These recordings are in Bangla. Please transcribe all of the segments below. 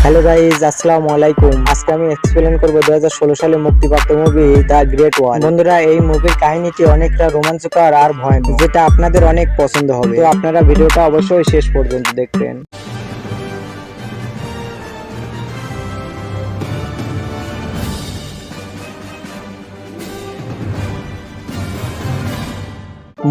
হ্যালো গাইজ, আসসালামু আলাইকুম। আজকে আমি এক্সপ্লেন করব 2016 সালে মুক্তিপ্রাপ্ত মুভি দ্য গ্রেট ওয়াল। বন্ধুরা, এই মুভির কাহিনীটি অনেকটা রোমাঞ্চকর আর ভয়ানক, যেটা আপনাদের অনেক পছন্দ হবে। তো আপনারা ভিডিওটা অবশ্যই শেষ পর্যন্ত দেখবেন।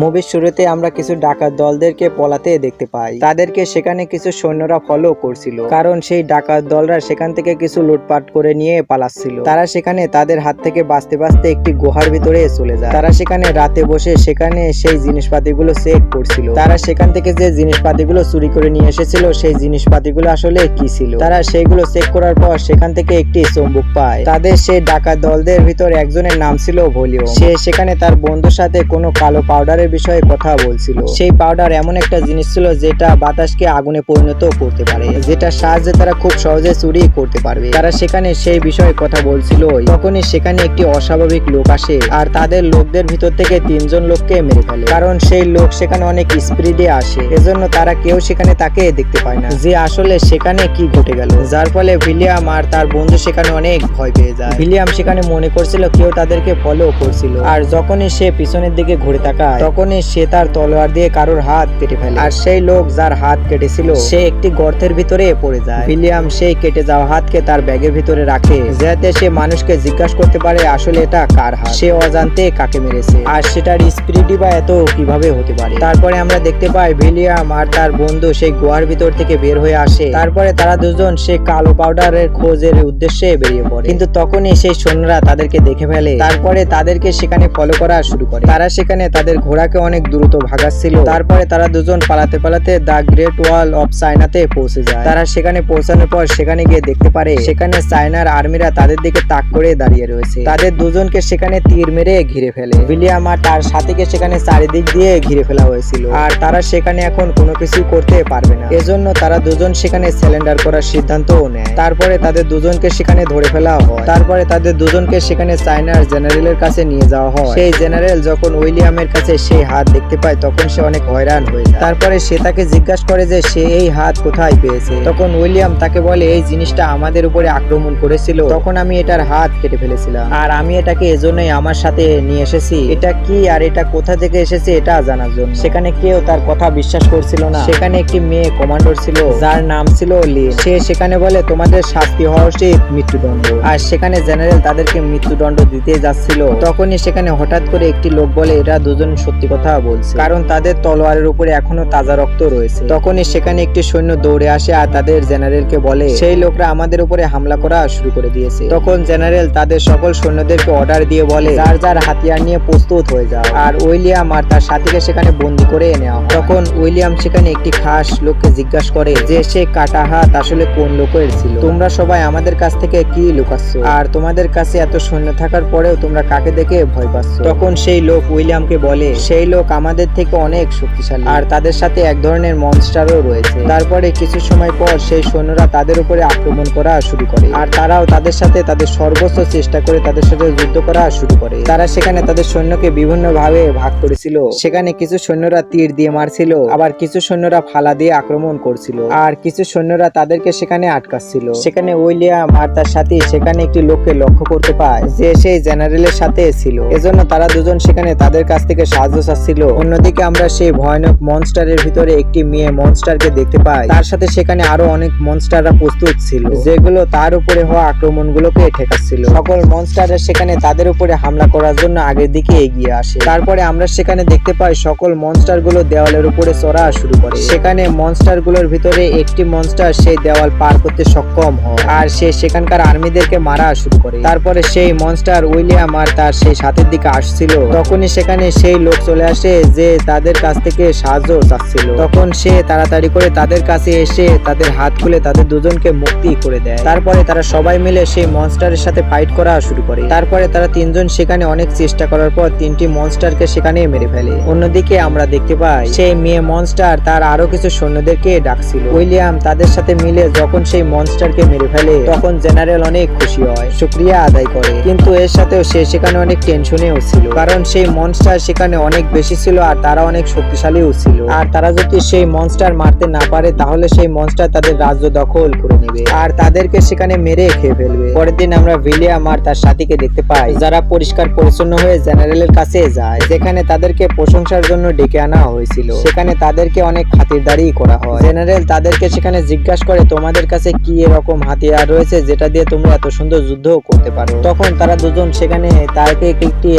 মুভির শুরুতে আমরা কিছু ডাকাত দলদেরকে পলাতে দেখতে পাই। তাদেরকে সেখানে কিছু সৈন্যরা ফলো করছিল, কারণ সেই ডাকাত দলরা সেখান থেকে কিছু লুটপাট করে নিয়ে পালাচ্ছিল। তারা সেখানে তাদের হাত থেকে বাঁচতে বাঁচতে একটি গুহার ভিতরে চলে যায়। তারা সেখানে রাতে বসে সেখানে সেই জিনিসপাতিগুলো চেক করছিল। তারা সেখান থেকে যে জিনিসপাতিগুলো চুরি করে নিয়ে এসেছিল, সেই জিনিসপাতিগুলো আসলে কি ছিল। তারা সেইগুলো চেক করার পর সেখান থেকে একটি চুম্বক পায়। তাদের সেই ডাকাত দলদের ভিতর একজনের নাম ছিল ভলিউম। সে সেখানে তার বন্ধুর সাথে কোনো কালো পাউডার বিষয়ে কথা বলছিল। সেই পাউডার এমন একটা জিনিস ছিল যেটা বাতাসকে আগুনে পরিণত করতে পারে, যেটা সাহায্যে তারা খুব সহজে চুরি করতে পারবে। তারা সেখানে সেই বিষয়ে কথা বলছিল। তখনই সেখানে একটি অস্বাভাবিক লোক আসে আর তাদের লোকদের ভিতর থেকে 3 জন লোককে মেরে ফেলে। কারণ সেই লোক সেখানে অনেক স্পিডে আসে, এজন্য তারা কেউ সেখানে তাকে দেখতে পায় না যে আসলে সেখানে কি ঘটে গেল। যার ফলে উইলিয়াম আর তার বন্ধু সেখানে অনেক ভয় পেয়ে যায়। উইলিয়াম সেখানে মনে করছিল কেউ তাদেরকে ফলো করছিল, আর যখনই সে পিছনের দিকে ঘুরে তাকায় তখনই সে তার তলোয়ার দিয়ে কারোর হাত কেটে ফেলে। আর সেই লোক যার হাত কেটেছিল সে একটি গর্তের ভিতরে পড়ে যায়। উইলিয়াম সেই কেটে যাওয়া হাতকে তার ব্যাগের ভিতরে রাখে, যাতে সে মানুষকে জিজ্ঞাসা করতে পারে আসলে এটা কার হাত, সে অজান্তে কাকে মেরেছে, আর সেটার স্পিরিটই বা এত কিভাবে হতে পারে। তারপরে আমরা দেখতে পাই উইলিয়াম আর তার বন্ধু সেই গুহার ভিতর থেকে বের হয়ে আসে। তারপরে তারা দুজন সেই কালো পাউডারের খোঁজের উদ্দেশ্যে বেরিয়ে পড়ে, কিন্তু তখনই সেই সৈন্যরা তাদেরকে দেখে ফেলে। তারপরে তাদেরকে সেখানে ফলো করা শুরু করে। তারা সেখানে তাদের ঘোড়াকে অনেক দ্রুত ভাগাচ্ছিল। তারপরে তারা দুজন পালাতে পালাতে দ্য গ্রেট ওয়াল অফ চায়নাতে পৌঁছে যায়। তারা সেখানে পৌঁছানোর পর সেখানে গিয়ে দেখতে পারে সেখানে চায়নার আর্মিরা তাদের দিকে তাক করে দাঁড়িয়ে রয়েছে। তাদের দুজনকে সেখানে তীর মেরে ঘিরে ফেলে। উইলিয়াম আর তার সাথীকে সেখানে চারিদিক দিয়ে ঘিরে ফেলা হয়েছিল, আর তারা সেখানে এখন কোনো কিছু করতে পারবে না। এজন্য তারা দুজন সেখানে সারেন্ডার করার সিদ্ধান্তও নেয়। তারপরে তাদের দুজনকে সেখানে ধরে ফেলা হয়। তারপরে তাদের দুজনকে সেখানে চায়নার জেনারেলের কাছে নিয়ে যাওয়া হয়। সেই জেনারেল যখন উইলিয়ামের কাছে সেই হাত দেখতে পায় তখন সে অনেক হয়রান হয়ে যায়। তারপরে সে তাকে জিজ্ঞাসা করে যে সে এই হাত কোথায় পেয়েছে। তখন উইলিয়াম তাকে বলে এই জিনিসটা আমাদের উপরে আক্রমণ করেছিল, তখন আমি এটার হাত কেটে ফেলেছিলাম, আর আমি এটাকে এজন্যই আমার সাথে নিয়ে এসেছি। এটা কি আর এটা কোথা থেকে এসেছে এটা জানার জন্য। সেখানে কেউ তার কথা বিশ্বাস করছিল না। সেখানে একটি মেয়ে কমান্ডার ছিল যার নাম ছিল লিন। সে সেখানে বলে তোমাদের শাস্তি হওয়া উচিত মৃত্যুদণ্ড, আর সেখানে জেনারেল তাদেরকে মৃত্যুদণ্ড দিতে যাচ্ছিল। তখনই সেখানে হঠাৎ করে একটি লোক বলে এরা দুজন সত্যি কথা বলছে, কারণ তাদের তলোয়ারের উপরে এখনো তাজা রক্ত রয়েছে। তখনই সেখানে একটি সৈন্য দৌড়ে আসে আর তাদের জেনারেলকে বলে সেই লোকরা আমাদের উপরে হামলা করা শুরু করে দিয়েছে। তখন জেনারেল তাদের সকল সৈন্যদেরকে অর্ডার দিয়ে বলে যার যার হাতিয়ার নিয়ে প্রস্তুত হয়ে যাও, আর উইলিয়াম আর তার সাথীকে সেখানে বন্দী করে নেওয়া হয়। তখন উইলিয়াম সেখানে একটি খাস লোককে জিজ্ঞাসা করে যে সে কাটা হাত আসলে কোন লোকের ছিল। তোমরা সবাই আমাদের কাছ থেকে কি লুকাচ্ছ, আর তোমাদের কাছে এত সৈন্য থাকার পরেও তোমরা কাকে দেখে ভয় পাচ্ছ। তখন সেই লোক উইলিয়ামকে বলে সেই লোক আমাদের থেকে অনেক শক্তিশালী, আর তাদের সাথে এক ধরনের মনস্টারও রয়েছে। তারপরে কিছু সময় পর সেই সৈন্যরা তাদের উপরে আক্রমণ করা শুরু করে, আর তারাও তাদের সাথে তাদের সর্বোচ্চ চেষ্টা করে তাদের সাথে যুদ্ধ করা শুরু করে। তারা সেখানে তাদের সৈন্যকে বিভিন্ন ভাবে ভাগ করেছিল। সেখানে কিছু সৈন্যরা তীর দিয়ে মারছিল, আবার কিছু সৈন্যরা ফালা দিয়ে আক্রমণ করছিল, আর কিছু সৈন্যরা তাদেরকে সেখানে আটকাচ্ছিল। সেখানে উইলিয়াম আর তার সাথী সেখানে একটি লোককে লক্ষ্য করতে পায় যে সেই জেনারেলের সাথে ছিল, এজন্য তারা দুজন সেখানে তাদের কাছ থেকে সাহায্য চাচ্ছিল। অন্যদিকে আমরা সেই ভয়ানক মনস্টারের ভিতরে একটি মেয়ে মনস্টারকে দেখতে পাই। তার সাথে সেখানে আরো অনেক মনস্টাররা প্রস্তুত ছিল, যেগুলো তার উপরে হওয়া আক্রমণগুলোকে ঠেকাচ্ছিল। সকল মনস্টাররা সেখানে তাদের উপরে হামলা করার জন্য আগের দিকে এগিয়ে আসে। তারপরে আমরা সেখানে দেখতে পাই সকল মনস্টার গুলো দেওয়ালের উপরে চড়া শুরু করে। সেখানে মনস্টার গুলোর ভিতরে একটি মনস্টার সেই দেওয়াল পার করতে সক্ষম হয়, আর সে সেখানকার আর্মিদেরকে মারা শুরু করে। তারপরে সেই মনস্টার উইলিয়াম আর তার সেই সাথের দিকে আসছিল। তখনই সেখানে সেই লোক চলে আসে যে তাদের কাছ থেকে সাহায্য চাচ্ছিল। তখন সে তাড়াতাড়ি করে তাদের কাছে এসে তাদের হাত খুলে তাদের দুজনকে মুক্তি করে দেয়। তারপরে তারা সবাই মিলে সেই মনস্টারের সাথে ফাইট করা শুরু করে। তারপরে তারা 3 জন সেখানে অনেক চেষ্টা করার পর 3টি মনস্টারকে সেখানে মেরে ফেলে। অন্যদিকে আমরা দেখতে পাই সেই মেয়ে মনস্টার তার আরো কিছু সৈন্যদেরকে ডাকছিল। উইলিয়াম তাদের সাথে মিলে যখন সেই মনস্টারকে মেরে ফেলে তখন জেনারেল অনেক খুশি হয়, শুকরিয়া আদায় করে। কিন্তু এর সাথেও সে সেখানে অনেক টেনশনেও ছিল, কারণ সেই মনস্টার সেখানে অনেক বেশি ছিল আর তারা অনেক শক্তিশালীও ছিল। আর তারা যদি সেই মনস্টার মারতে না পারে তাহলে সেই মনস্টার তাদের রাজ্য দখল করে নেবে আর তাদেরকে সেখানে মেরে খেয়ে ফেলবে। পরের দিন আমরা উইলিয়াম আর তার সাথীকে দেখতে পাই যারা পরিষ্কার পরিচ্ছন্ন হয়ে জেনারেলের কাছে যায়, যেখানে তাদেরকে প্রশংসার জন্য ডেকে আনা হয়েছিল। সেখানে তাদেরকে অনেক খাতিরদারি করা হয়। জেনারেল তাদেরকে সেখানে জিজ্ঞাসা করে তোমাদের কাছে কি এরকম হাতিয়ার রয়েছে যেটা দিয়ে তোমরা এত সুন্দর যুদ্ধ করতে পারো। তখন তারা দুজন সেখানে তাকে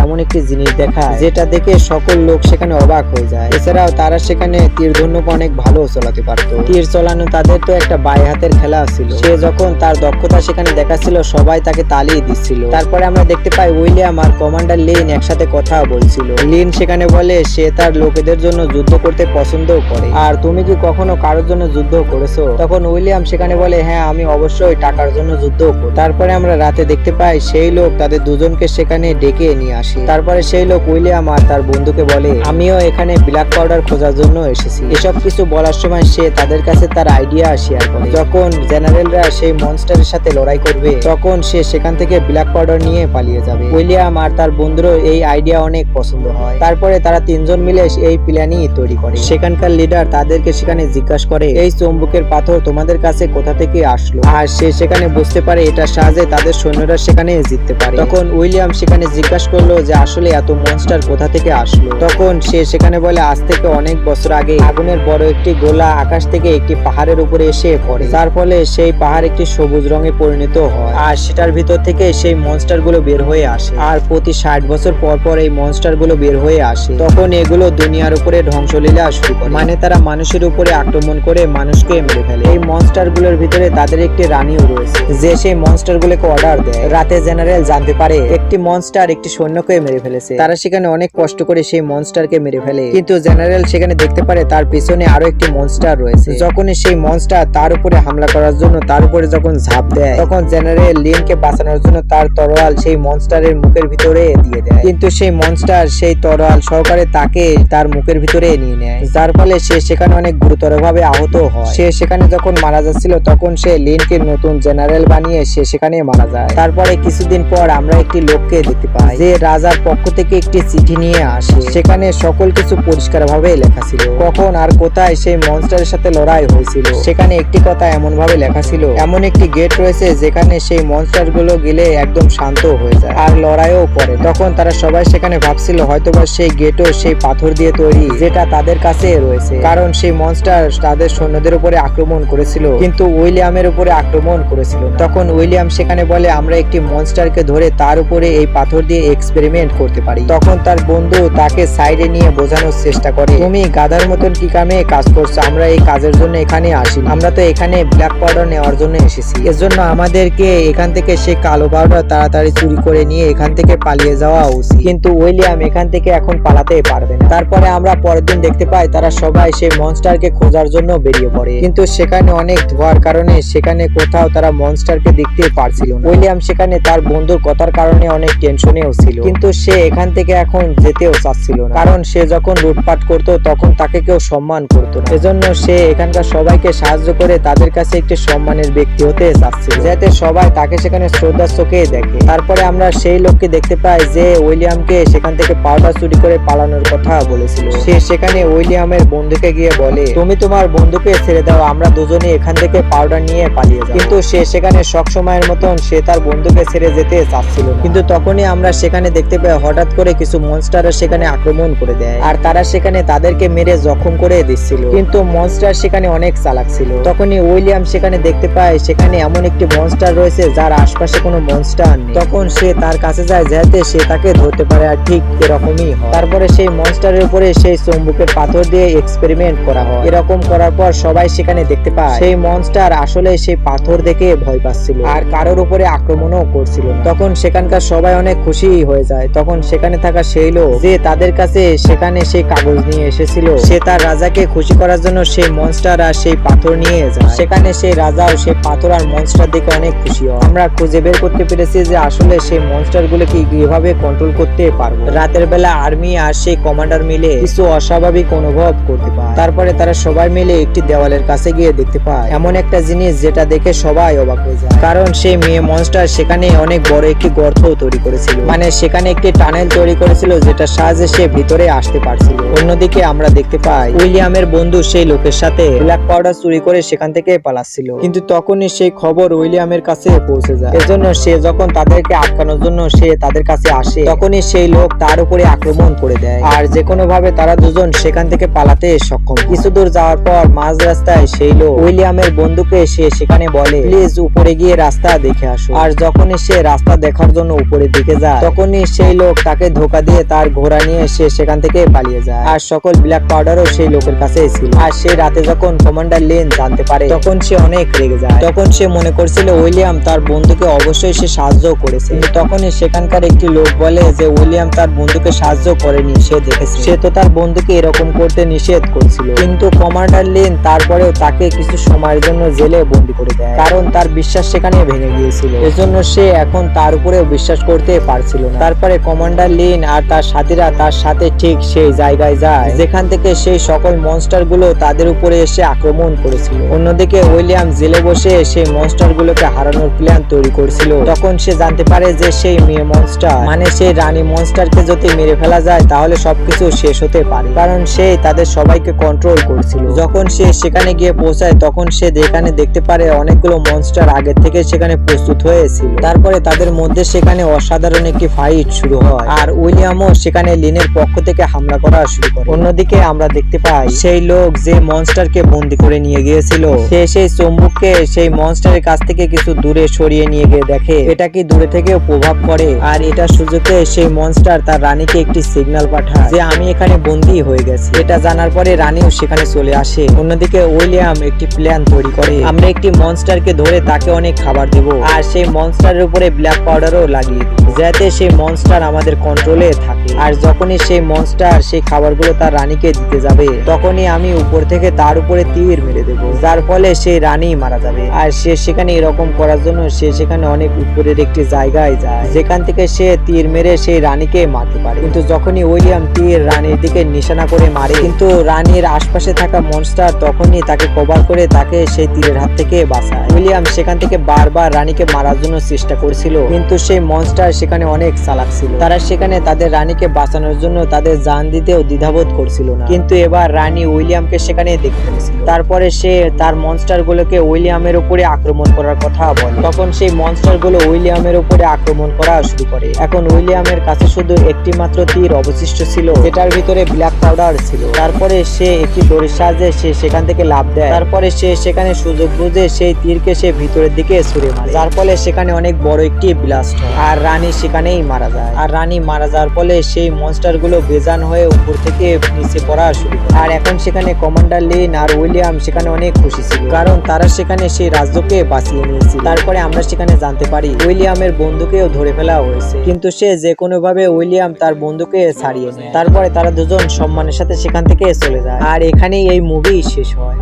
এমন একটি জিনিস দেখায় যেটা দেখে সকল লোক সেখানে অবাক হয়ে যায়। এছাড়াও তারা সেখানে তীর ধনুক অনেক ভালো চালাতে পারত। তীর চালানো তাদের তো একটা বাই হাতের খেলা ছিল। সে যখন তার দক্ষতা সেখানে দেখাচ্ছিল সবাই তাকে তালি দিচ্ছিল। তারপরে আমরা দেখতে পাই উইলিয়াম আর কমান্ডার লিন একসাথে কথা বলছিল। লিন সেখানে বলে সে তার লোকেদের জন্য যুদ্ধ করতে পছন্দ করে। আর তুমি কি কখনো কারোর জন্য যুদ্ধ করেছো? তখন উইলিয়াম সেখানে বলে হ্যাঁ, আমি অবশ্যই টাকার জন্য যুদ্ধ করি। তারপরে আমরা রাতে দেখতে পাই সেই লোক তাদের দুজনকে সেখানে ডেকে নিয়ে আসে। তারপরে সেই লোক উইলিয়াম আর তার বন্ধুকে বলে আমিও এখানে ব্ল্যাক পাউডার খোঁজার জন্য এসেছি। এসব কিছু বলার সময় সে তাদের কাছে তার আইডিয়া শেয়ার করে। যখন জেনারেলরা সেই মনস্টারের সাথে লড়াই করবে তখন সে সেখান থেকে ব্ল্যাক পাউডার নিয়ে পালিয়ে যাবে। উইলিয়াম আর তার বন্ধুরও এই আইডিয়া অনেক পছন্দ হয়। তারপরে তারা তিনজন মিলে এই প্ল্যানই তৈরি করে। সেখানকার লিডার তাদেরকে সেখানে জিজ্ঞাসা করে এই চুম্বকের পাথর তোমাদের কাছে কোথা থেকে আসলো? আর সে সেখানে বুঝতে পারে এটার সাহায্যে তাদের সৈন্যরা সেখানে জিততে পারে। তখন উইলিয়াম সেখানে জিজ্ঞাসা করলো যে আসলে এত মনস্টার কোথা থেকে আসলো? তখন সে সেখানে বলে আজ থেকে অনেক বছর আগে আগুনের বড় একটি গোলা আকাশ থেকে একটি পাহাড়ের উপরে এসে পড়ে, যার ফলে সেই পাহাড় একটি সবুজ রঙে পরিণত হয় আর সেটার ভিতর থেকে সেই মনস্টার গুলো বের হয়ে আসে। আর প্রতি 60 বছর পর পর এই মনস্টার গুলো বের হয়ে আসে। তখন এগুলো দুনিয়ার উপরে ধ্বংসলীলা শুরু করে, মানে তারা মানুষের উপরে আক্রমণ করে মানুষকে মেরে ফেলে। এই মনস্টার গুলোর ভিতরে তাদের একটি রানীও রয়েছে যে সেই মনস্টার গুলোকে অর্ডার দেয়। রাতে জেনারেল জানতে পারে একটি মনস্টার একটি সৈন্যকে মেরে ফেলেছে। তারা সেখানে অনেক কষ্ট করে সেই মনস্টারকে মেরে ফেলে, কিন্তু জেনারেল সেখানে দেখতে পারে তার পিছনে আরো একটি মনস্টার রয়েছে। যখনই সেই মনস্টার তার উপরে হামলা করার জন্য তার উপরে যখন ঝাঁপ দেয় তখন জেনারেল লিনকে বাঁচানোর জন্য তার তরোয়াল সেই মনস্টারের মুখের ভিতরে দিয়ে দেয়, কিন্তু সেই মনস্টার সেই তরোয়াল সহকারে তাকে তার মুখের ভিতরে নিয়ে নেয়, যার ফলে সে সেখানে অনেক গুরুতর ভাবে আহত হয়। সে সেখানে যখন মারা যাচ্ছিল তখন সে লিনকে নতুন জেনারেল বানিয়ে সে সেখানে মারা যায়। তারপরে কিছুদিন পর আমরা একটি লোককে দেখতে পাই যে রাজার পক্ষ থেকে একটি চিঠি নিয়ে আসে। সেখানে সকল কিছু পরিষ্কার ভাবে লেখা ছিল, কখন আর কোথায় সেই মনস্টারের সাথে লড়াই হয়েছিল। সেখানে একটি কথা এমন ভাবে লেখা ছিল এমন একটি গেট রয়েছে যেখানে সেই মনস্টার গুলো গেলে একদম শান্ত হয়ে যায় আর লড়াইও করে। তখন তারা সবাই সেখানে ভাবছিল হয়তোবা সেই গেটও সেই পাথর দিয়ে তৈরি যেটা তাদের কাছে রয়েছে, কারণ সেই মনস্টার তাদের সৈন্যদের উপরে আক্রমণ করেছিল কিন্তু উইলিয়ামের উপরে আক্রমণ করেছিল। তখন উইলিয়াম সেখানে বলে আমরা একটি মনস্টারকে ধরে তার উপরে এই পাথর দিয়ে এক্সপেরিমেন্ট করতে পারি। তখন তার বন্ধু তাকে সাইডে নিয়ে বোঝানোর চেষ্টা করে তুমি গাধার মতন কি কামে কাজ করছো? আমরা এই কাজের জন্য এখানে আসিনি, আমরা তো এখানে ব্ল্যাক পাউডার নেওয়ার জন্য এসেছি। এর জন্য আমাদেরকে এখান থেকে সেই কালো পাউডার তাড়াতাড়ি চুরি করে নিয়ে এখান থেকে পালিয়ে যাওয়া উচিত, কিন্তু উইলিয়াম এখান থেকে এখন পালাতে পারবে না। তারপরে আমরা পরের দিন দেখতে পাই তারা সবাই সেই মনস্টারকে খোঁজার জন্য বেরিয়ে পড়ে, কিন্তু সেখানে অনেক ধোঁয়ার কারণে সেখানে কোথাও তারা মনস্টারকে দেখতে পারছিল না। উইলিয়াম সেখানে তার বন্ধুর কথার কারণে অনেক টেনশনেও ছিল, কিন্তু সে এখান থেকে এখন যেতেও চাচ্ছিল না, কারণ সে যখন লুটপাট করতো তখন তাকে কেউ সম্মান করতো না। এজন্য সে এখানকার সবাইকে সাহায্য করে তাদের কাছে একটি সম্মানের ব্যক্তি হতে চাচ্ছিল যাতে সবাই তাকে সেখানে শ্রদ্ধার চোখে দেখে। তারপরে আমরা সেই লোককে দেখতে পাই যে উইলিয়ামকে সেখান থেকে পাউডার চুরি করে পালানোর কথা বলেছিল। সে সেখানে উইলিয়ামের বন্ধুকে গিয়ে বলে তুমি তোমার বন্ধুকে ছেড়ে দাও, আমরা দুজনে এখান থেকে পাউডার নিয়ে পালিয়ে যাই। কিন্তু সে সেখানে সব সময়ের মতন সে তার বন্ধুকে ছেড়ে যেতে চাচ্ছিল না। কিন্তু তখনই আমরা সেখানে দেখতে পাই হঠাৎ করে কিছু মনস্টার সেখানে আক্রমণ করে দেয় আর তারা সেখানে তাদেরকে মেরে জখম করে দিচ্ছিল, কিন্তু মনস্টার সেখানে অনেক চালাক ছিল। তখনই উইলিয়াম সেখানে দেখতে পায় সেখানে এমন একটি মনস্টার রয়েছে যার আশপাশে কোনো মনস্টার নেই। তখন সে তার কাছে যায় যাতে সে তাকে ধরতে পারে, আর ঠিক এরকমই হয়। তারপরে সেই মনস্টারের উপরে সেই চুম্বকের পাথর দিয়ে এক্সপেরিমেন্ট করা হয়। এরকম করার পর সবাই সেখানে দেখতে পায় সেই মনস্টার আসলে সেই পাথর দেখে ভয় পাচ্ছিল আর কারোর উপরে আক্রমণও করছিল না। তখন সেখানকার সবাই অনেক খুশি হয়ে যায়। তখন সেখানে থাকা সেই লোক যে তাদের কাছে সেখানে সেই কাগজ নিয়ে এসেছিল সে তার রাজাকে খুশি করার জন্য সেই মনস্টার আর সেই পাথর নিয়ে যায়। সেখানে সেই রাজাও সেই পাথর আর মনস্টার দেখে অনেক খুশি হয়। আমরা খুঁজে বের করতে পেরেছি যে আসলে সেই মনস্টার গুলোকে কিভাবে কন্ট্রোল করতে পারবো। রাতের বেলা আর্মি আর সেই কমান্ডার মিলে কিছু অস্বাভাবিক অনুভব করতে পারে। তারপরে তারা সবাই মিলে একটি দেওয়ালের কাছে গিয়ে দেখতে পায় এমন একটা জিনিস যেটা দেখে সবাই অবাক হয়ে যায়, কারণ সেই মেয়ে মনস্টার সেখানে অনেক বড় একটি গর্ত তৈরি করেছিল, মানে সেখানে একটি টানেল তৈরি করেছিল যেটা সাহায্যে সাহায্যে সে ভিতরে আসতে পারছিল। অন্যদিকে আমরা দেখতে পাই উইলিয়ামের বন্ধু সেই লোকের সাথে ব্ল্যাক পাউডার চুরি করে সেখান থেকে পালাচ্ছিল, কিন্তু তখনই সেই খবর উইলিয়ামের কাছে পৌঁছে যায়। এজন্য সে যখন তাদেরকে আটকানোর জন্য সে তাদের কাছে আসে, তখনই সেই লোক তার উপরে আক্রমণ করে দেয় আর যে কোনো ভাবে তারা দুজন সেখান থেকে পালাতে সক্ষম। কিছু দূর যাওয়ার পর মাঝ রাস্তায় সেই লোক উইলিয়ামের বন্ধুকে সে সেখানে বলে, প্লিজ উপরে গিয়ে রাস্তা দেখে আসো। আর যখনই সে রাস্তা দেখার জন্য উপরের দিকে যায়, তখনই সেই লোক তাকে ধোকা দিয়ে তার ঘোড়া নিয়ে সে সেখান থেকে পালিয়ে যায়। আর সকল ব্ল্যাক পাউডারও সেই লোকের কাছে ছিল। আর সেই রাতে যখন কমান্ডার লিন জানতে পারে, তখন সে অনেক রেগে যায়। তখন সে মনে করছিল উইলিয়াম তার বন্ধুকে অবশ্যই সে সাহায্য করেছে, কিন্তু তখনই সেখানকার একটি লোক বলে যে উইলিয়াম তার বন্ধুকে সাহায্য করেনি, সে দেখেছে। সে তো তার বন্ধুকে এরকম করতে নিষেধ করছিল, কিন্তু কমান্ডার লিন তারপরেও তাকে কিছু সময়ের জন্য জেলে বন্দি করে দেয়, কারণ তার বিশ্বাস সেখানে ভেঙে গিয়েছিল। এজন্য সে এখন তার উপরেও বিশ্বাস করতে পারছিল না। তারপরে কমান্ডার লিন আর তার সাথীরা তার সাথে ঠিক সেই জায়গায় যায় যেখান থেকে সেই সকল মনস্টার গুলো তাদের উপরে এসে আক্রমণ করেছিল। অন্যদিকে উইলিয়াম জেলে বসে সেই মনস্টার গুলোকে হারানোর প্ল্যান তৈরি করছিল। তখন সে জানতে পারে যে সেই মেয়ে মনস্টার মানে সেই রানী মনস্টারকে যদি মেরে ফেলা যায় তাহলে সবকিছু শেষ হতে পারে, কারণ সে তাদের সবাইকে কন্ট্রোল করছিল। যখন সে সেখানে গিয়ে পৌঁছায়, তখন সে যেখানে দেখতে পারে অনেকগুলো মনস্টার আগে থেকে সেখানে প্রস্তুত হয়েছিল। তারপরে তাদের মধ্যে সেখানে অসাধারণ একটি ফাইট শুরু হয় আর উইলিয়ামও সেখানে লিনের পক্ষ থেকে হামলা করা শুরু করে। অন্যদিকে আমরা দেখতে পাই সেই লোক যে মনস্টারকে বন্দি করে নিয়ে গিয়েছিল, সে সেই চম্বুককে সেই মনস্টারের কাছ থেকে কিছু দূরে সরিয়ে নিয়ে গিয়ে দেখে এটা কি দূরে থেকেও প্রভাব করে। আর এটা সুযোগে সেই মনস্টার তার রানীকে একটি সিগন্যাল পাঠায় যে আমি এখানে বন্দী হয়ে গেছি। এটা জানার পরে রানীও সেখানে চলে আসে। অন্যদিকে উইলিয়াম একটি প্ল্যান তৈরি করে, আমরা একটি মনস্টারকে ধরে তাকে অনেক খাবার দেব আর সেই মনস্টারের উপরে ব্ল্যাক পাউডারও লাগিয়ে দেব, যাতে সেই মনস্টার আমাদের কন্ট্রোলে থাকে। আর যখনই সেই মনস্টার সেই খাবারগুলো তার রানীকে দিতে যাবে, তখনই আমি উপর থেকে তার উপরে তীর মেরে দেব, যার ফলে সেই রানী মারা যাবে। আর সে সেখানে এরকম করার জন্য সে সেখানে অনেক উপরের একটি জায়গায় যায়, যেখান থেকে সে তীর মেরে সেই রানীকে মারতে পারে। কিন্তু যখনই উইলিয়াম তীর রানীর দিকে নিশানা করে মারে, কিন্তু রানীর আশপাশে থাকা মনস্টার তখনই তাকে কভার করে তাকে সেই তীরের হাত থেকে বাঁচায়। উইলিয়াম সেখান থেকে বারবার রানীকে মারার জন্য চেষ্টা করছিল, কিন্তু সেই মনস্টার সেখানে অনেক চালাক ছিল। তারা সেখানে তাদের রানীকে বাঁচানোর জন্য তাদের জান দিতেও দ্বিধাবোধ করছিল না। কিন্তু এবার রানী উইলিয়ামকে সেখানে দেখতে পেয়েছিল। তারপরে সে তার মনস্টার গুলোকে উইলিয়ামের উপরে আক্রমণ করার কথা বলে। তখন সেই মনস্টার গুলো উইলিয়ামের উপরে আক্রমণ করা শুরু করে। এখন উইলিয়ামের কাছে শুধু একটি মাত্র তীর অবশিষ্ট ছিল, যেটার ভিতরে ব্ল্যাক পাউডার ছিল। তারপরে সে একটি দড়ির সাহায্যে সে সেখান থেকে লাফ দেয়। তারপরে সে সেখানে সুযোগ বুঝে সেই তীরকে সে ভিতরের দিকে ছুড়ে মারে, যার ফলে সেখানে অনেক বড় একটি ব্লাস্ট হয় আর রানী সেখানেই মারা যায়। আর রানী মারা যাওয়ার ফলে সেই মনস্টার গুলো বেজান হয়ে উপর থেকে নিচে পড়া শুরু করে। আর এখন সেখানে কমান্ডার লিন আর উইলিয়াম সেখানে অনেক খুশি ছিল, কারণ তারা সেখানে সেই রাজ্যকে বাঁচিয়ে নিয়েছিল। তারপরে আমরা সেখানে জানতে পারি উইলিয়ামের বন্ধুকেও ধরে ফেলা হয়েছে, কিন্তু সে যে কোনো ভাবে উইলিয়াম তার বন্ধুকে ছাড়িয়ে নেয়। তারপরে তারা দুজন সম্মানের সাথে সেখান থেকে চলে যায়। আর এখানেই এই মুভি শেষ হয়।